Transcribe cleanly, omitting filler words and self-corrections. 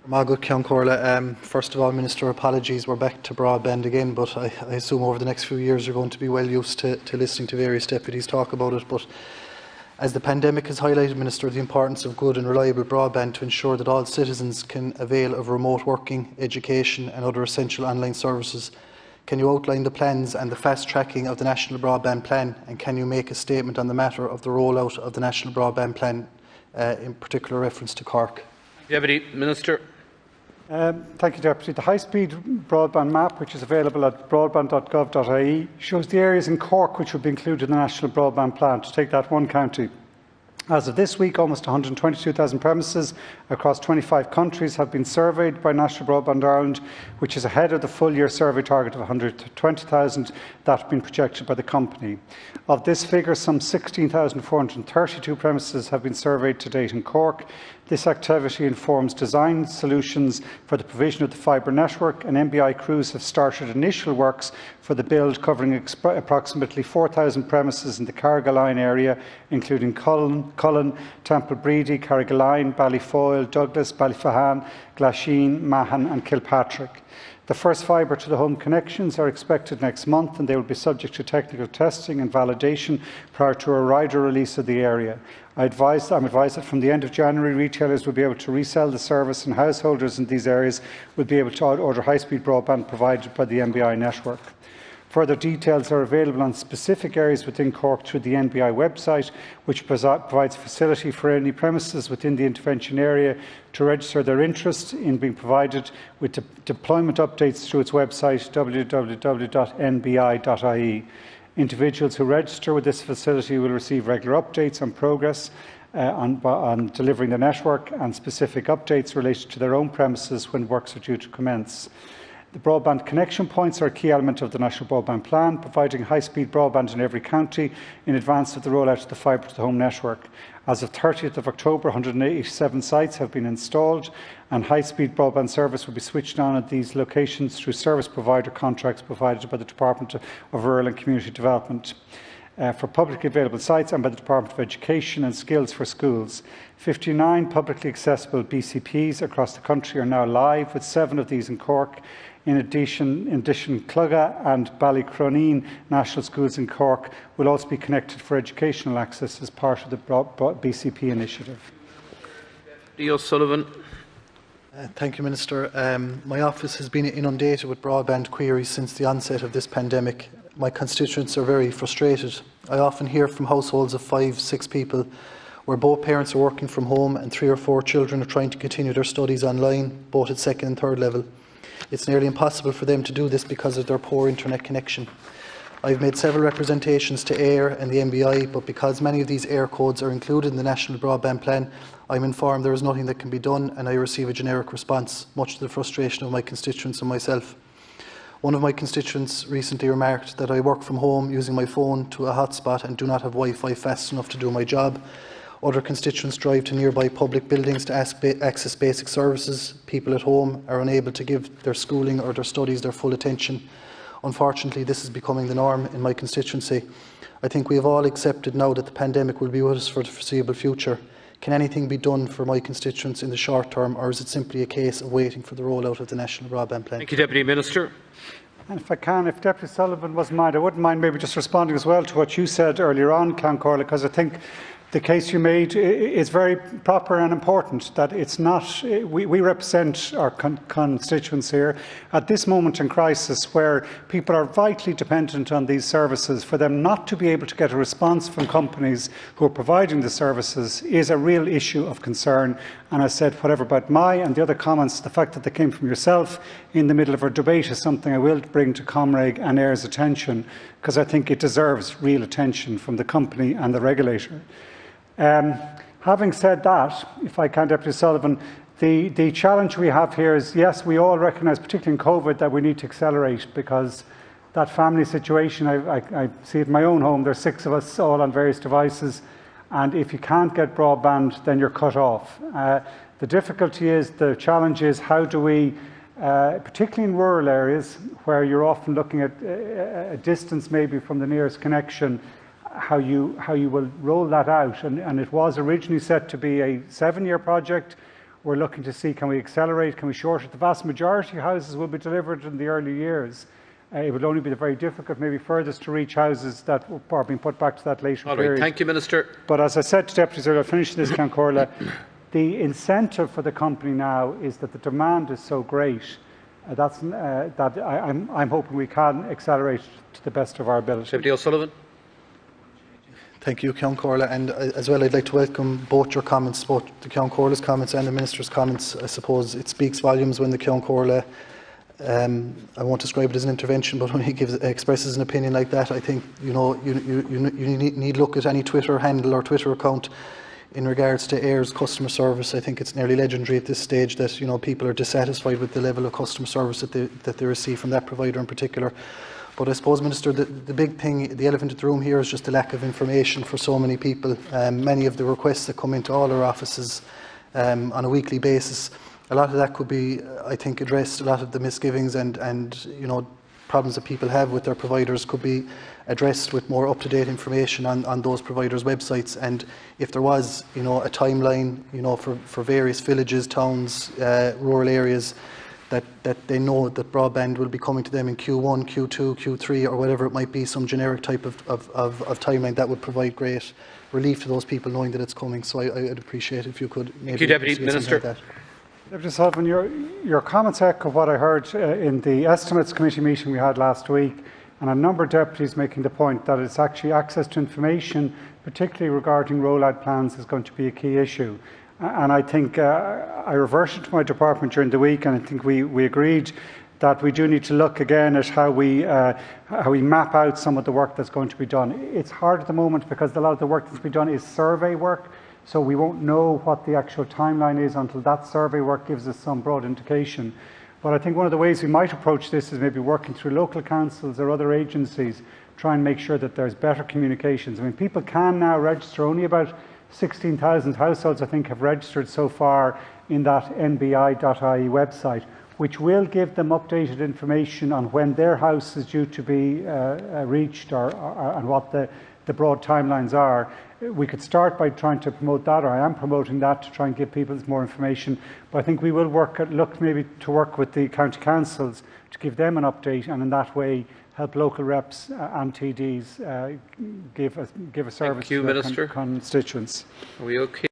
Margaret Ceann Comhairle. First of all, Minister, apologies, we're back to broadband again, but I assume over the next few years you're going to be well used to listening to various deputies talk about it. But as the pandemic has highlighted, Minister, the importance of good and reliable broadband to ensure that all citizens can avail of remote working, education and other essential online services, can you outline the plans and the fast tracking of the National Broadband Plan, and can you make a statement on the matter of the rollout of the National Broadband Plan, in particular reference to Cork? Deputy Minister. Thank you, Deputy. The high-speed broadband map, which is available at broadband.gov.ie, shows the areas in Cork which will be included in the National Broadband Plan, to take that one county. As of this week, almost 122,000 premises across 25 countries have been surveyed by National Broadband Ireland, which is ahead of the full-year survey target of 120,000 that had been projected by the company. Of this figure, some 16,432 premises have been surveyed to date in Cork. This activity informs design solutions for the provision of the fibre network, and MBI crews have started initial works for the build, covering approximately 4,000 premises in the Carrigaline area, including Cullen, Temple Bredy, Carrigaline, Ballyfoyle, Douglas, Ballyfahan, Glasheen, Mahon and Kilpatrick. The first fibre to the home connections are expected next month, and they will be subject to technical testing and validation prior to a wider release of the area. I'm advised that from the end of January, retailers will be able to resell the service, and householders in these areas will be able to order high-speed broadband provided by the MBI network. Further details are available on specific areas within Cork through the NBI website, which provides facility for any premises within the intervention area to register their interest in being provided with deployment updates through its website www.nbi.ie. Individuals who register with this facility will receive regular updates on progress on delivering the network, and specific updates related to their own premises when works are due to commence. The broadband connection points are a key element of the National Broadband Plan, providing high-speed broadband in every county in advance of the rollout of the fibre-to-the-home network. As of 30th of October, 187 sites have been installed, and high-speed broadband service will be switched on at these locations through service provider contracts provided by the Department of Rural and Community Development. For publicly available sites and by the Department of Education and Skills for Schools. 59 publicly accessible BCPs across the country are now live, with 7 of these in Cork. In addition, Clogha and Ballycroneen National Schools in Cork will also be connected for educational access as part of the BCP initiative. Dáil O'Sullivan. Thank you, Minister. My office has been inundated with broadband queries since the onset of this pandemic. My constituents are very frustrated. I often hear from households of 5, 6 people where both parents are working from home and 3 or 4 children are trying to continue their studies online, both at 2nd and 3rd level. It's nearly impossible for them to do this because of their poor internet connection. I've made several representations to AIR and the MBI, but because many of these AIR codes are included in the National Broadband Plan, I'm informed there is nothing that can be done, and I receive a generic response, much to the frustration of my constituents and myself. One of my constituents recently remarked that I work from home using my phone to a hotspot and do not have Wi-Fi fast enough to do my job. Other constituents drive to nearby public buildings to access basic services. People at home are unable to give their schooling or their studies their full attention. Unfortunately, this is becoming the norm in my constituency. I think we have all accepted now that the pandemic will be with us for the foreseeable future. Can anything be done for my constituents in the short term, or is it simply a case of waiting for the rollout of the National Broadband Plan? Thank you, Deputy Minister. And if Deputy Sullivan wasn't mind, I wouldn't mind maybe just responding as well to what you said earlier on, Ceann Comhairle, because I think the case you made is very proper and important, that it's not, we represent our constituents here at this moment in crisis where people are vitally dependent on these services. For them not to be able to get a response from companies who are providing the services is a real issue of concern. And I said, whatever about my and the other comments, the fact that they came from yourself in the middle of our debate is something I will bring to Comrade and AIR's attention, because I think it deserves real attention from the company and the regulator. Having said that, if I can, Deputy Sullivan, the challenge we have here is, yes, we all recognise, particularly in COVID, that we need to accelerate, because that family situation, I see it in my own home, there's 6 of us all on various devices, and if you can't get broadband, then you're cut off. The difficulty is, the challenge is, how do we, particularly in rural areas, where you're often looking at a distance maybe from the nearest connection, how you will roll that out. And it was originally set to be a 7-year project. we're looking to see, can we accelerate, can we shorten it? The vast majority of houses will be delivered in the early years. It would only be the very difficult, maybe furthest to reach houses that are being put back to that later All period. right, thank you, Minister. But as I said to deputies earlier, finishing this, Count Corla, the incentive for the company now is that the demand is so great that I'm hoping we can accelerate to the best of our ability. Deputy O'Sullivan. Thank you, Count Corla. And as well, I'd like to welcome both your comments, both the Count Corla's comments and the Minister's comments. I suppose it speaks volumes when the Count Corla, I won't describe it as an intervention, but when he expresses an opinion like that, I think you need look at any Twitter handle or Twitter account in regards to Air's customer service. I think it's nearly legendary at this stage that people are dissatisfied with the level of customer service that they receive from that provider in particular. But I suppose, Minister, the big thing, the elephant in the room here is just the lack of information for so many people. Many of the requests that come into all our offices on a weekly basis, a lot of that could be, I think, addressed. A lot of the misgivings and problems that people have with their providers could be addressed with more up-to-date information on those providers' websites. And if there was, a timeline, for various villages, towns, rural areas, that they know that broadband will be coming to them in Q1, Q2, Q3, or whatever it might be, some generic type of timeline, that would provide great relief to those people knowing that it's coming. So I'd appreciate it if you could maybe. Thank you, Deputy Minister. Deputy O'Sullivan, your comments echo what I heard in the Estimates Committee meeting we had last week, and a number of deputies making the point that it's actually access to information, particularly regarding rollout plans, is going to be a key issue. And I think I reverted to my department during the week, and I think we agreed that we do need to look again at how we map out some of the work that's going to be done. It's hard at the moment because a lot of the work that's been done is survey work, so we won't know what the actual timeline is until that survey work gives us some broad indication. But I think one of the ways we might approach this is maybe working through local councils or other agencies, try and make sure that there's better communications. I mean, people can now register. Only about 16,000 households, I think, have registered so far in that nbi.ie website, which will give them updated information on when their house is due to be reached and what the broad timelines are. We could start by trying to promote that, or I am promoting that, to try and give people more information. But I think we will look maybe to work with the county councils to give them an update, and in that way help local reps and TDs give a service to their constituents. Are we okay?